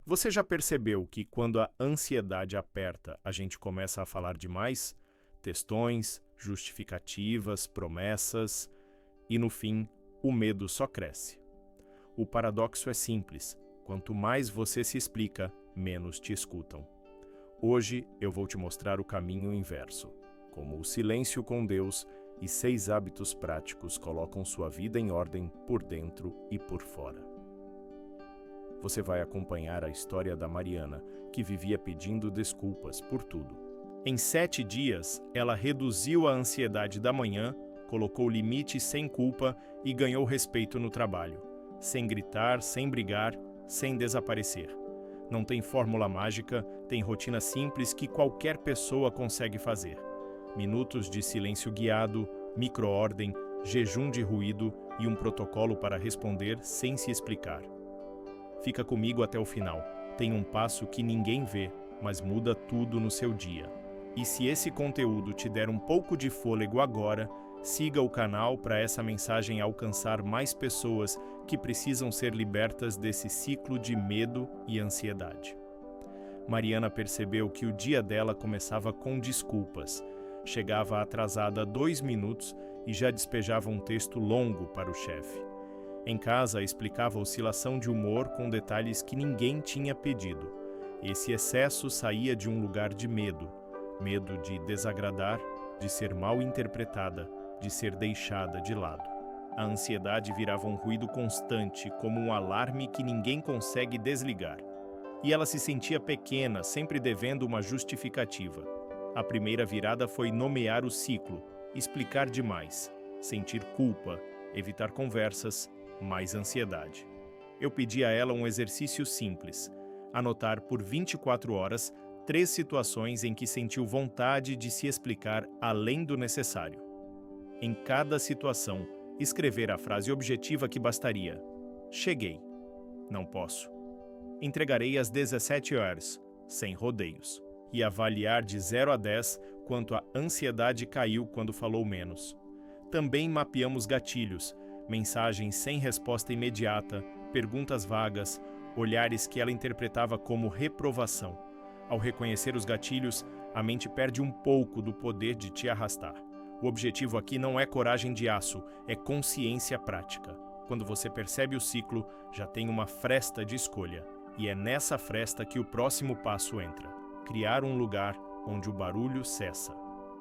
Você já percebeu que quando a ansiedade aperta, a gente começa a falar demais? Textões, justificativas, promessas e, no fim, o medo só cresce. O paradoxo é simples: quanto mais você se explica, menos te escutam. Hoje eu vou te mostrar o caminho inverso, como o silêncio com Deus e 6 hábitos práticos colocam sua vida em ordem por dentro e por fora. Você vai acompanhar a história da Mariana, que vivia pedindo desculpas por tudo. Em 7 dias, ela reduziu a ansiedade da manhã, colocou limites sem culpa e ganhou respeito no trabalho, sem gritar, sem brigar, sem desaparecer. Não tem fórmula mágica, tem rotina simples que qualquer pessoa consegue fazer. Minutos de silêncio guiado, micro-ordem, jejum de ruído e um protocolo para responder sem se explicar. Fica comigo até o final. Tem um passo que ninguém vê, mas muda tudo no seu dia. E se esse conteúdo te der um pouco de fôlego agora, siga o canal para essa mensagem alcançar mais pessoas que precisam ser libertas desse ciclo de medo e ansiedade. Mariana percebeu que o dia dela começava com desculpas. Chegava atrasada 2 minutos e já despejava um texto longo para o chefe. Em casa, explicava a oscilação de humor com detalhes que ninguém tinha pedido. Esse excesso saía de um lugar de medo. Medo de desagradar, de ser mal interpretada, de ser deixada de lado. A ansiedade virava um ruído constante, como um alarme que ninguém consegue desligar. E ela se sentia pequena, sempre devendo uma justificativa. A primeira virada foi nomear o ciclo, explicar demais, sentir culpa, evitar conversas, mais ansiedade. Eu pedi a ela um exercício simples: anotar por 24 horas 3 situações em que sentiu vontade de se explicar além do necessário. Em cada situação, escrever a frase objetiva que bastaria: cheguei, não posso. Entregarei às 17 horas, sem rodeios. E avaliar de 0 a 10 quanto a ansiedade caiu quando falou menos. Também mapeamos gatilhos, mensagens sem resposta imediata, perguntas vagas, olhares que ela interpretava como reprovação. Ao reconhecer os gatilhos, a mente perde um pouco do poder de te arrastar. O objetivo aqui não é coragem de aço, é consciência prática. Quando você percebe o ciclo, já tem uma fresta de escolha. E é nessa fresta que o próximo passo entra: criar um lugar onde o barulho cessa.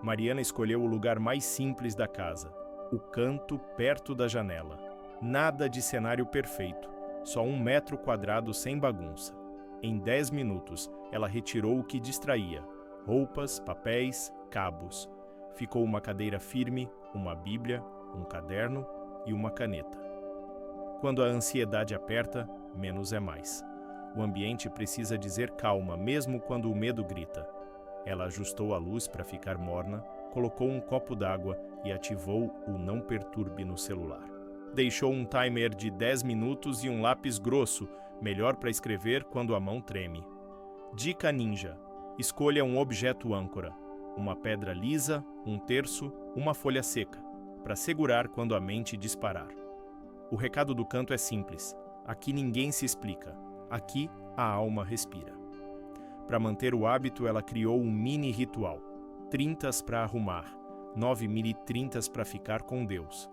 Mariana escolheu o lugar mais simples da casa, o canto perto da janela. Nada de cenário perfeito, só 1 metro quadrado sem bagunça. Em 10 minutos, ela retirou o que distraía: roupas, papéis, cabos. Ficou uma cadeira firme, uma bíblia, um caderno e uma caneta. Quando a ansiedade aperta, menos é mais. O ambiente precisa dizer calma, mesmo quando o medo grita. Ela ajustou a luz para ficar morna, colocou um copo d'água e ativou o Não Perturbe no celular. Deixou um timer de 10 minutos e um lápis grosso, melhor para escrever quando a mão treme. Dica ninja: escolha um objeto âncora, uma pedra lisa, um terço, uma folha seca, para segurar quando a mente disparar. O recado do canto é simples: aqui ninguém se explica, aqui a alma respira. Para manter o hábito, ela criou um mini ritual: 30s para arrumar, 9 mini 30s para ficar com Deus.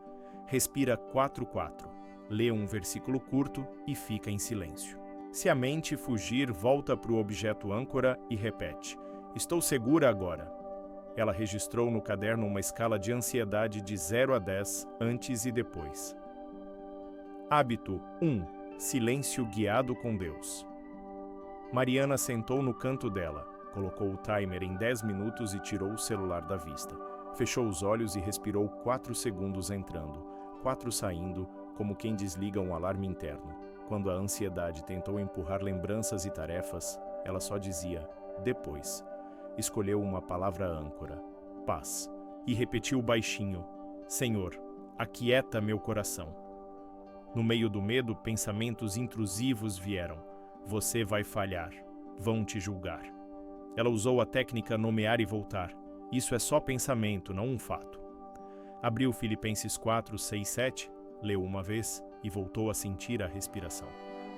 Respira 4-4, lê um versículo curto e fica em silêncio. Se a mente fugir, volta para o objeto âncora e repete: estou segura agora. Ela registrou no caderno uma escala de ansiedade de 0 a 10, antes e depois. Hábito 1. Silêncio guiado com Deus. Mariana sentou no canto dela, colocou o timer em 10 minutos e tirou o celular da vista. Fechou os olhos e respirou 4 segundos entrando, 4 saindo, como quem desliga um alarme interno. Quando a ansiedade tentou empurrar lembranças e tarefas, ela só dizia: depois. Escolheu uma palavra âncora: paz. E repetiu baixinho: Senhor, aquieta meu coração. No meio do medo, pensamentos intrusivos vieram: você vai falhar, vão te julgar. Ela usou a técnica nomear e voltar. Isso é só pensamento, não um fato. Abriu Filipenses 4, 6, 7, leu uma vez e voltou a sentir a respiração.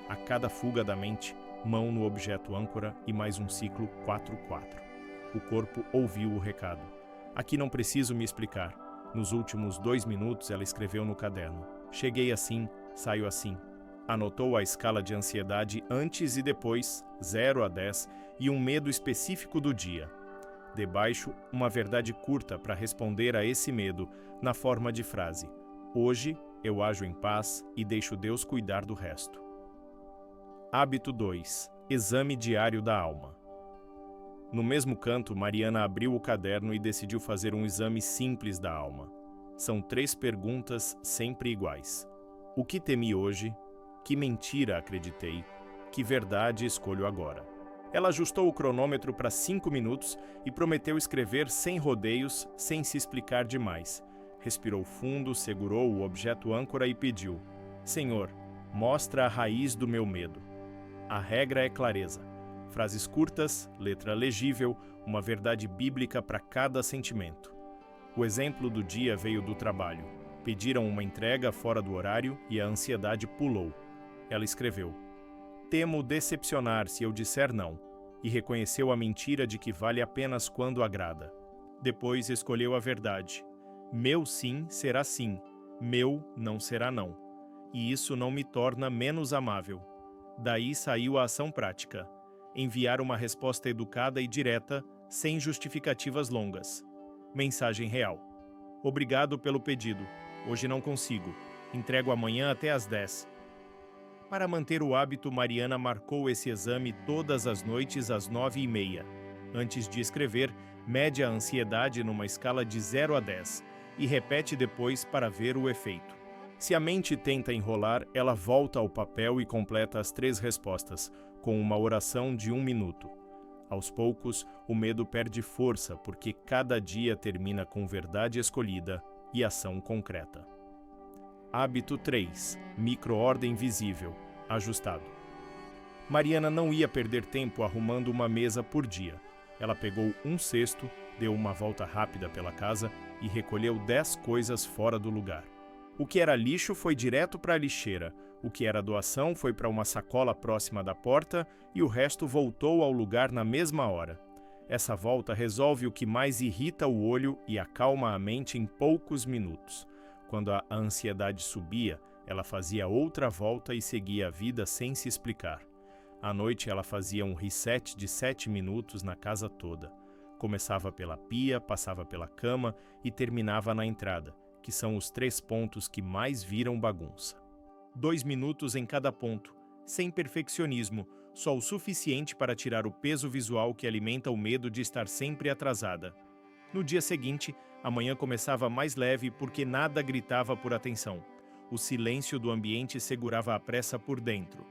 A cada fuga da mente, mão no objeto âncora e mais um ciclo 4-4. O corpo ouviu o recado. Aqui não preciso me explicar. Nos últimos 2 minutos ela escreveu no caderno. Cheguei assim, saio assim. Anotou a escala de ansiedade antes e depois, 0 a 10, e um medo específico do dia. Debaixo, uma verdade curta para responder a esse medo, na forma de frase: hoje eu ajo em paz e deixo Deus cuidar do resto. Hábito 2. Exame diário da alma. No mesmo canto, Mariana abriu o caderno e decidiu fazer um exame simples da alma. São 3 perguntas sempre iguais. O que temi hoje? Que mentira acreditei? Que verdade escolho agora? Ela ajustou o cronômetro para 5 minutos e prometeu escrever sem rodeios, sem se explicar demais. Respirou fundo, segurou o objeto âncora e pediu: Senhor, mostra a raiz do meu medo. A regra é clareza. Frases curtas, letra legível, uma verdade bíblica para cada sentimento. O exemplo do dia veio do trabalho. Pediram uma entrega fora do horário e a ansiedade pulou. Ela escreveu: temo decepcionar se eu disser não, e reconheceu a mentira de que vale apenas quando agrada. Depois escolheu a verdade. Meu sim será sim, meu não será não. E isso não me torna menos amável. Daí saiu a ação prática. Enviar uma resposta educada e direta, sem justificativas longas. Mensagem real. Obrigado pelo pedido. Hoje não consigo. Entrego amanhã até às 10. Para manter o hábito, Mariana marcou esse exame todas as noites às 9h30. Antes de escrever, mede a ansiedade numa escala de 0 a 10 e repete depois para ver o efeito. Se a mente tenta enrolar, ela volta ao papel e completa as 3 respostas, com uma oração de 1 minuto. Aos poucos, o medo perde força porque cada dia termina com verdade escolhida e ação concreta. Hábito 3. Micro-ordem visível, ajustado. Mariana não ia perder tempo arrumando uma mesa por dia. Ela pegou um cesto, deu uma volta rápida pela casa e recolheu 10 coisas fora do lugar. O que era lixo foi direto para a lixeira, o que era doação foi para uma sacola próxima da porta e o resto voltou ao lugar na mesma hora. Essa volta resolve o que mais irrita o olho e acalma a mente em poucos minutos. Quando a ansiedade subia, ela fazia outra volta e seguia a vida sem se explicar. À noite ela fazia um reset de 7 minutos na casa toda. Começava pela pia, passava pela cama e terminava na entrada, que são os 3 pontos que mais viram bagunça. 2 minutos em cada ponto, sem perfeccionismo, só o suficiente para tirar o peso visual que alimenta o medo de estar sempre atrasada. No dia seguinte, a manhã começava mais leve porque nada gritava por atenção. O silêncio do ambiente segurava a pressa por dentro.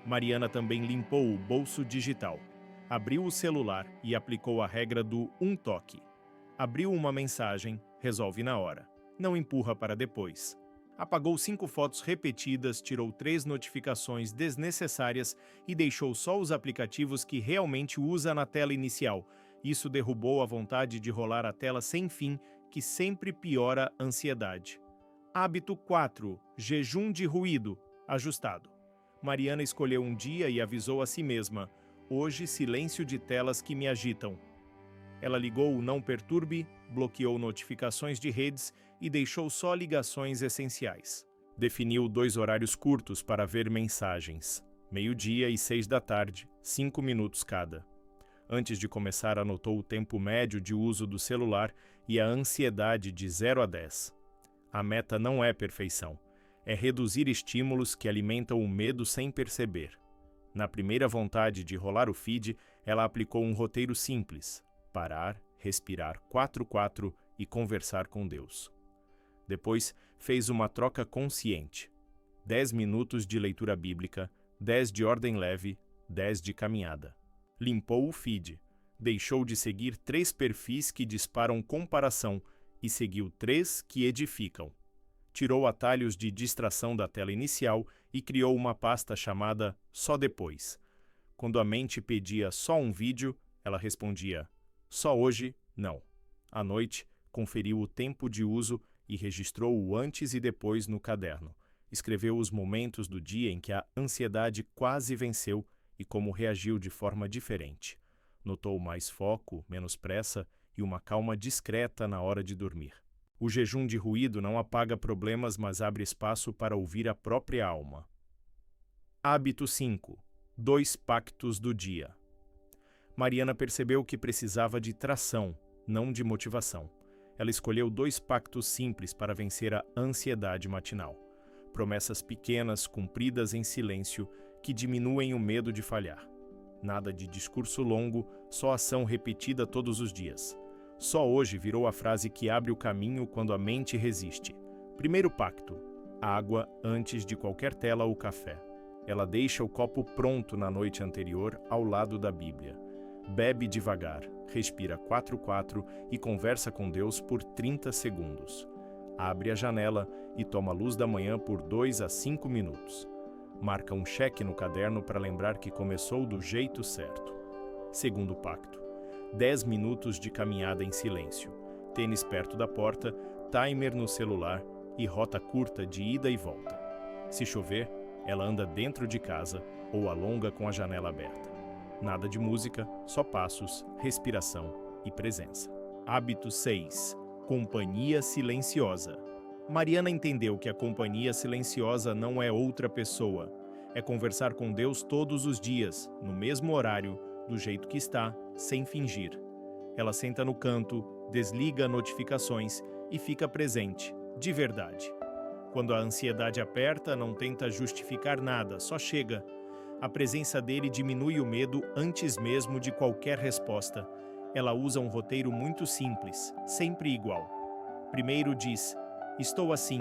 Mariana também limpou o bolso digital. Abriu o celular e aplicou a regra do um toque. Abriu uma mensagem, resolve na hora. Não empurra para depois. Apagou 5 fotos repetidas, tirou 3 notificações desnecessárias e deixou só os aplicativos que realmente usa na tela inicial. Isso derrubou a vontade de rolar a tela sem fim, que sempre piora a ansiedade. Hábito 4. Jejum de ruído, ajustado. Mariana escolheu um dia e avisou a si mesma: hoje silêncio de telas que me agitam. Ela ligou o não perturbe, bloqueou notificações de redes e deixou só ligações essenciais. Definiu 2 horários curtos para ver mensagens, 12h e 6h, 5 minutos cada. Antes de começar, anotou o tempo médio de uso do celular e a ansiedade de 0 a 10. A meta não é perfeição, é reduzir estímulos que alimentam o medo sem perceber. Na primeira vontade de rolar o feed, ela aplicou um roteiro simples: parar, respirar 4-4 e conversar com Deus. Depois, fez uma troca consciente. 10 minutos de leitura bíblica, 10 de ordem leve, 10 de caminhada. Limpou o feed, deixou de seguir 3 perfis que disparam comparação e seguiu 3 que edificam. Tirou atalhos de distração da tela inicial e criou uma pasta chamada Só Depois. Quando a mente pedia só um vídeo, ela respondia: só hoje, não. À noite, conferiu o tempo de uso e registrou o antes e depois no caderno. Escreveu os momentos do dia em que a ansiedade quase venceu e como reagiu de forma diferente. Notou mais foco, menos pressa e uma calma discreta na hora de dormir. O jejum de ruído não apaga problemas, mas abre espaço para ouvir a própria alma. Hábito 5. 2 pactos do dia. Mariana percebeu que precisava de tração, não de motivação. Ela escolheu 2 pactos simples para vencer a ansiedade matinal. Promessas pequenas, cumpridas em silêncio, que diminuem o medo de falhar. Nada de discurso longo, só ação repetida todos os dias. Só hoje virou a frase que abre o caminho quando a mente resiste. Primeiro pacto: água antes de qualquer tela ou café. Ela deixa o copo pronto na noite anterior ao lado da Bíblia. Bebe devagar, respira 4-4 e conversa com Deus por 30 segundos. Abre a janela e toma a luz da manhã por 2 a 5 minutos. Marca um cheque no caderno para lembrar que começou do jeito certo. Segundo pacto: 10 minutos de caminhada em silêncio. Tênis perto da porta, timer no celular e rota curta de ida e volta. Se chover, ela anda dentro de casa ou alonga com a janela aberta. Nada de música, só passos, respiração e presença. Hábito 6. Companhia silenciosa. Mariana entendeu que a companhia silenciosa não é outra pessoa. É conversar com Deus todos os dias, no mesmo horário, do jeito que está, sem fingir. Ela senta no canto, desliga notificações e fica presente, de verdade. Quando a ansiedade aperta, não tenta justificar nada, só chega. A presença dele diminui o medo antes mesmo de qualquer resposta. Ela usa um roteiro muito simples, sempre igual. Primeiro diz: estou assim,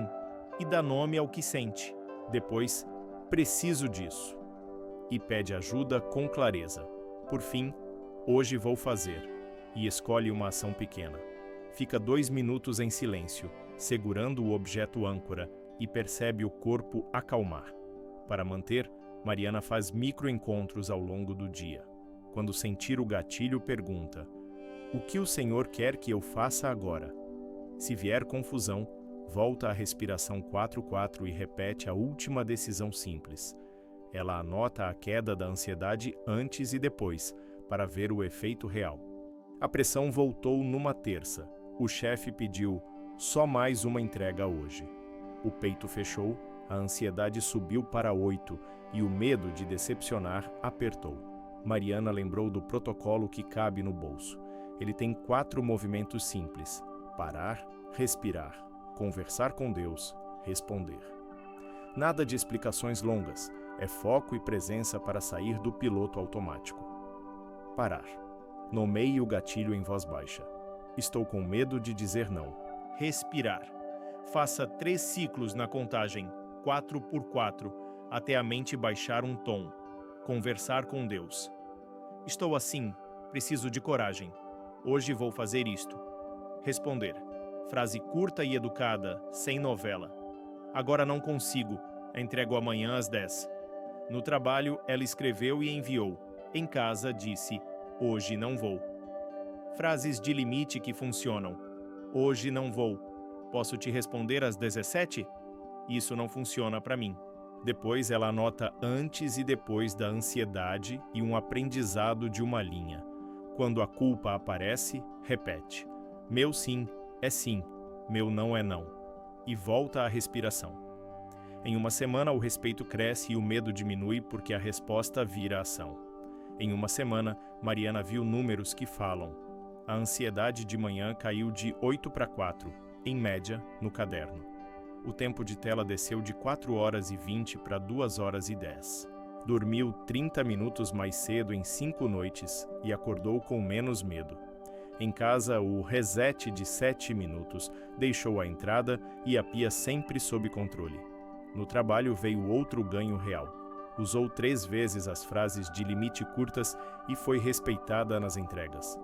e dá nome ao que sente. Depois, preciso disso. E pede ajuda com clareza. Por fim, hoje vou fazer. E escolhe uma ação pequena. Fica 2 minutos em silêncio, segurando o objeto âncora, e percebe o corpo acalmar. Para manter, Mariana faz microencontros ao longo do dia. Quando sentir o gatilho, pergunta: o que o Senhor quer que eu faça agora? Se vier confusão, volta à respiração 4-4 e repete a última decisão simples. Ela anota a queda da ansiedade antes e depois, para ver o efeito real. A pressão voltou numa terça. O chefe pediu só mais uma entrega hoje. O peito fechou, a ansiedade subiu para 8 e o medo de decepcionar apertou. Mariana lembrou do protocolo que cabe no bolso. Ele tem 4 movimentos simples: parar, respirar, conversar com Deus, responder. Nada de explicações longas, é foco e presença para sair do piloto automático. Parar. Nomeie o gatilho em voz baixa. Estou com medo de dizer não. Respirar. Faça 3 ciclos na contagem, 4x4, até a mente baixar um tom. Conversar com Deus. Estou assim, preciso de coragem. Hoje vou fazer isto. Responder. Frase curta e educada, sem novela. Agora não consigo, entrego amanhã às 10. No trabalho, ela escreveu e enviou. Em casa, disse: hoje não vou. Frases de limite que funcionam. Hoje não vou. Posso te responder às 17? Isso não funciona para mim. Depois ela anota antes e depois da ansiedade e um aprendizado de uma linha. Quando a culpa aparece, repete: meu sim é sim, meu não é não. E volta à respiração. Em uma semana o respeito cresce e o medo diminui porque a resposta vira ação. Em uma semana, Mariana viu números que falam. A ansiedade de manhã caiu de 8-4, em média, no caderno. O tempo de tela desceu de 4h20 para 2h10. Dormiu 30 minutos mais cedo em 5 noites e acordou com menos medo. Em casa, o reset de 7 minutos deixou a entrada e a pia sempre sob controle. No trabalho veio outro ganho real. Usou 3 vezes as frases de limite curtas e foi respeitada nas entregas.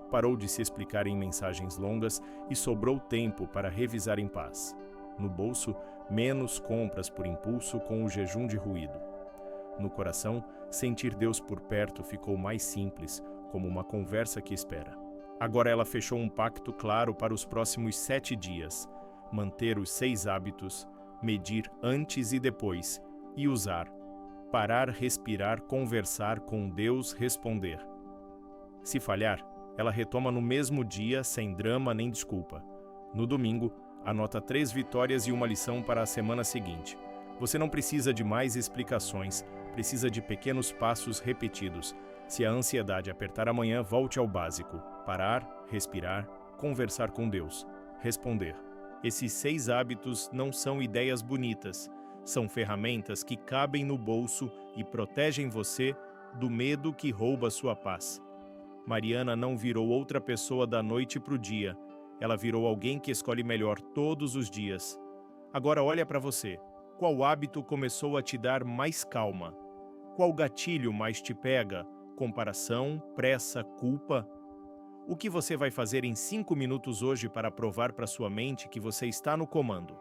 Parou de se explicar em mensagens longas e sobrou tempo para revisar em paz. No bolso, menos compras por impulso com o jejum de ruído. No coração, sentir Deus por perto ficou mais simples, como uma conversa que espera. Agora ela fechou um pacto claro para os próximos 7 dias: manter os 6 hábitos, medir antes e depois e usar parar, respirar, conversar com Deus, responder. Se falhar, ela retoma no mesmo dia, sem drama nem desculpa. No domingo, anota 3 vitórias e uma lição para a semana seguinte. Você não precisa de mais explicações, precisa de pequenos passos repetidos. Se a ansiedade apertar amanhã, volte ao básico. Parar, respirar, conversar com Deus, responder. Esses 6 hábitos não são ideias bonitas, são ferramentas que cabem no bolso e protegem você do medo que rouba sua paz. Mariana não virou outra pessoa da noite para o dia. Ela virou alguém que escolhe melhor todos os dias. Agora olha para você. Qual hábito começou a te dar mais calma? Qual gatilho mais te pega? Comparação, pressa, culpa? O que você vai fazer em 5 minutos hoje para provar para sua mente que você está no comando?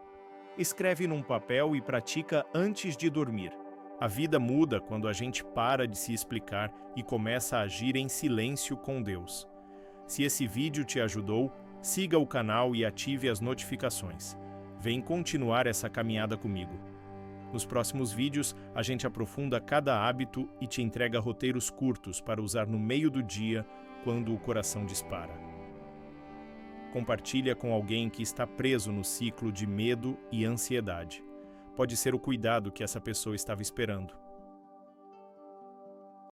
Escreve num papel e pratica antes de dormir. A vida muda quando a gente para de se explicar e começa a agir em silêncio com Deus. Se esse vídeo te ajudou, siga o canal e ative as notificações. Vem continuar essa caminhada comigo. Nos próximos vídeos, a gente aprofunda cada hábito e te entrega roteiros curtos para usar no meio do dia, quando o coração dispara. Compartilha com alguém que está preso no ciclo de medo e ansiedade. Pode ser o cuidado que essa pessoa estava esperando.